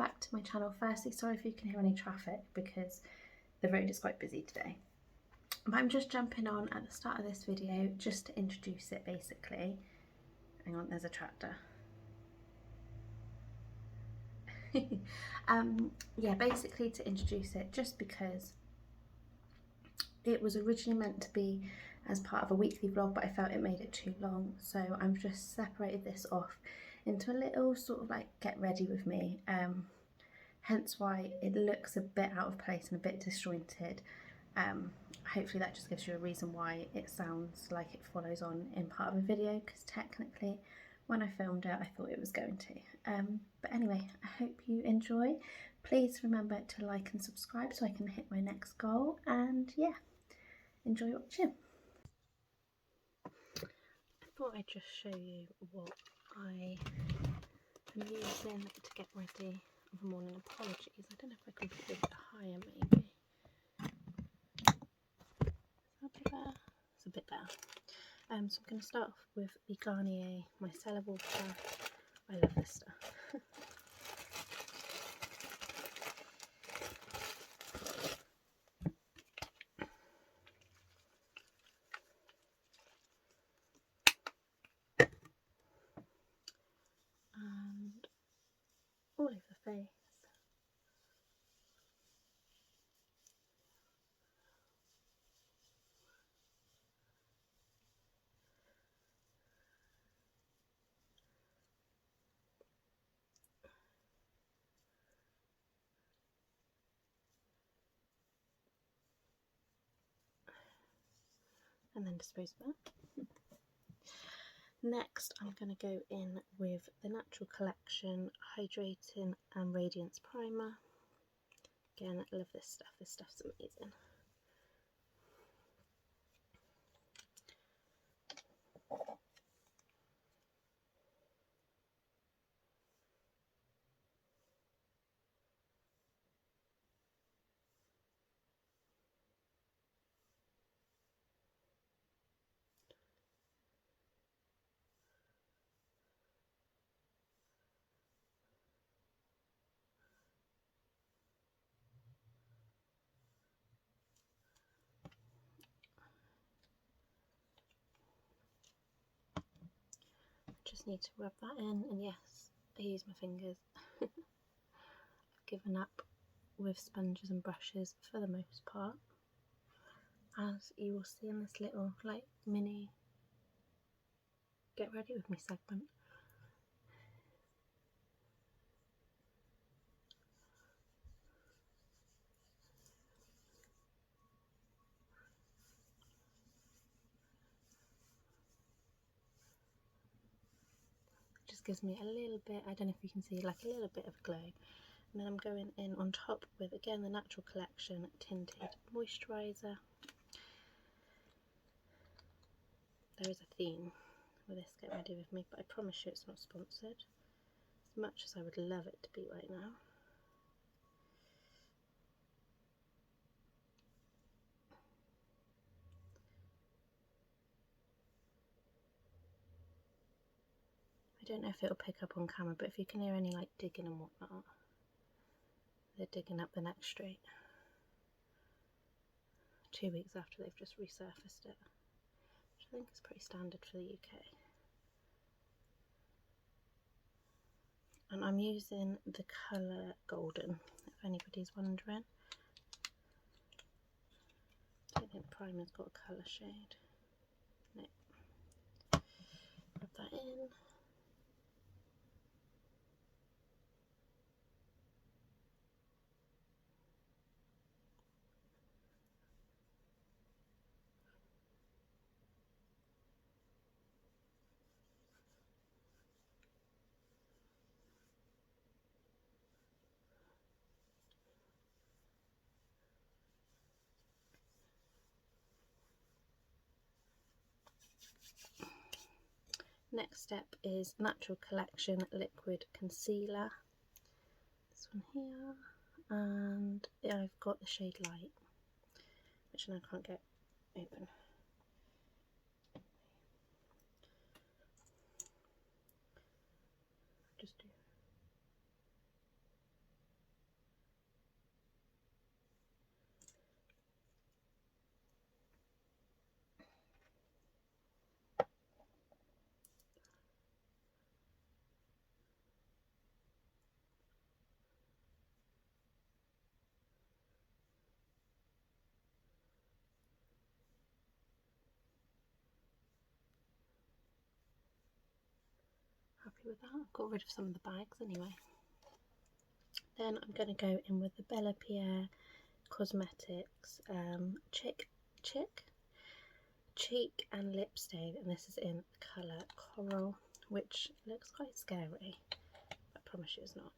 back to my channel. Firstly, sorry if you can hear any traffic because the road is quite busy today. But I'm just jumping on at the start of this video just to introduce it basically. Hang on, there's a tractor. Yeah, basically to introduce it just because it was originally meant to be as part of a weekly vlog, but I felt it made it too long, so I've just separated this off into a little sort of like get ready with me, hence why it looks a bit out of place and a bit disjointed. Hopefully that just gives you a reason why it sounds like it follows on in part of a video, because technically when I filmed it I thought it was going to. But anyway, I hope you enjoy. Please remember to like and subscribe so I can hit my next goal, and yeah, enjoy watching. I thought I'd just show you what I am using to get ready of a morning. Apologies, I don't know if I can put it a bit higher maybe. Is that a bit better? It's a bit better. So I'm going to start off with the Garnier Micellar Water. I love this stuff. And all over the face. And then dispose of that. Next, I'm going to go in with the Natural Collection Hydrating and Radiance Primer. Again, I love this stuff. This stuff's amazing. Just need to rub that in, and yes, I use my fingers. I've given up with sponges and brushes for the most part, as you will see in this little like mini get ready with me segment. Just gives me a little bit, I don't know if you can see, like a little bit of glow. And then I'm going in on top with, again, the Natural Collection Tinted Moisturiser. There is a theme with this Get Ready With Me, but I promise you it's not sponsored, as much as I would love it to be right now. I don't know if it'll pick up on camera, but if you can hear any like digging and whatnot, they're digging up the neck street 2 weeks after they've just resurfaced it, which I think is pretty standard for the UK. And I'm using the colour Golden, if anybody's wondering. I don't think the primer's got a colour shade. No. Rub that in. Next step is Natural Collection Liquid Concealer. This one here. And I've got the shade Light, which I can't get open. Just do. with that. I've got rid of some of the bags anyway. Then I'm going to go in with the Bella Pierre Cosmetics cheek and lip stain, and this is in the colour Coral, which looks quite scary, but I promise you it's not.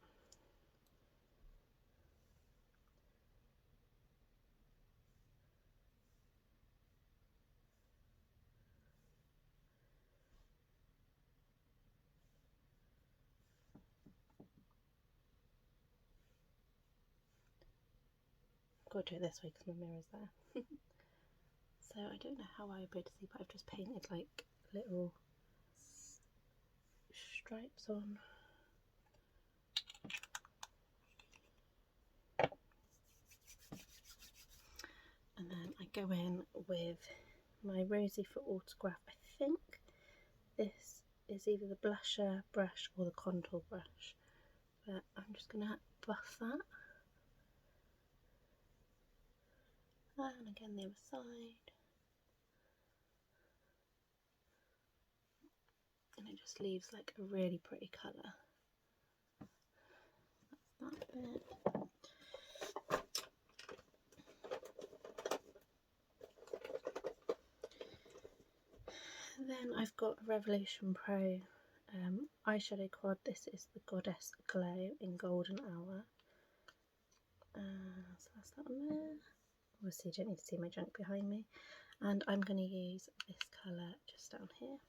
I've got to do it this way because my mirror's there. So I don't know how I would see, but I've just painted like little stripes on. And then I go in with my Rosie for Autograph. I think this is either the blusher brush or the contour brush, but I'm just going to buff that. And again the other side. And it just leaves like a really pretty colour. That's that bit. Then I've got a Revolution Pro eyeshadow quad. This is the Goddess Glow in Golden Hour. So that's that on there. Obviously you don't need to see my junk behind me. And I'm going to use this colour just down here.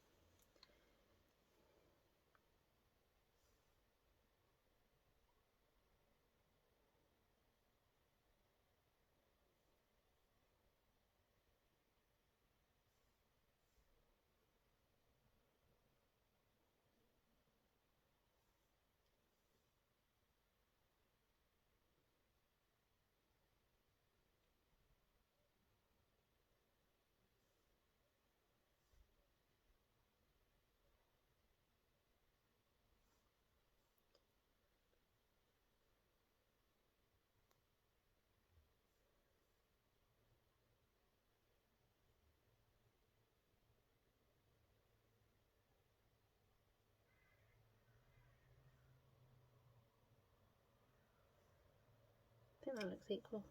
I think that looks equal.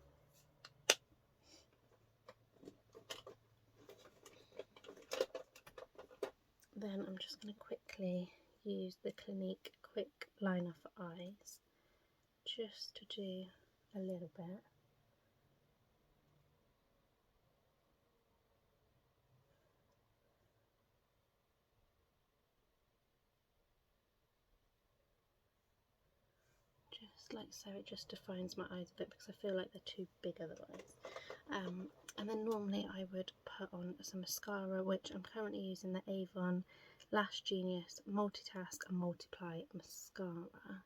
Then I'm just going to quickly use the Clinique Quick Liner for Eyes, just to do a little bit. Just like so, it just defines my eyes a bit because I feel like they're too big otherwise. And then normally I would put on some mascara, which I'm currently using the Avon Lash Genius Multitask and Multiply Mascara.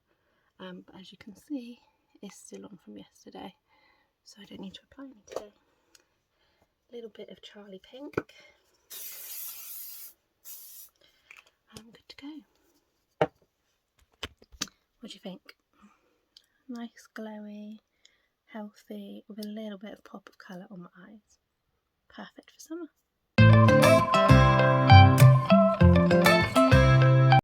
But as you can see, it's still on from yesterday, so I don't need to apply any today. A little bit of Charlie Pink. I'm good to go. What do you think? Nice, glowy, healthy, with a little bit of pop of colour on my eyes. Perfect for summer.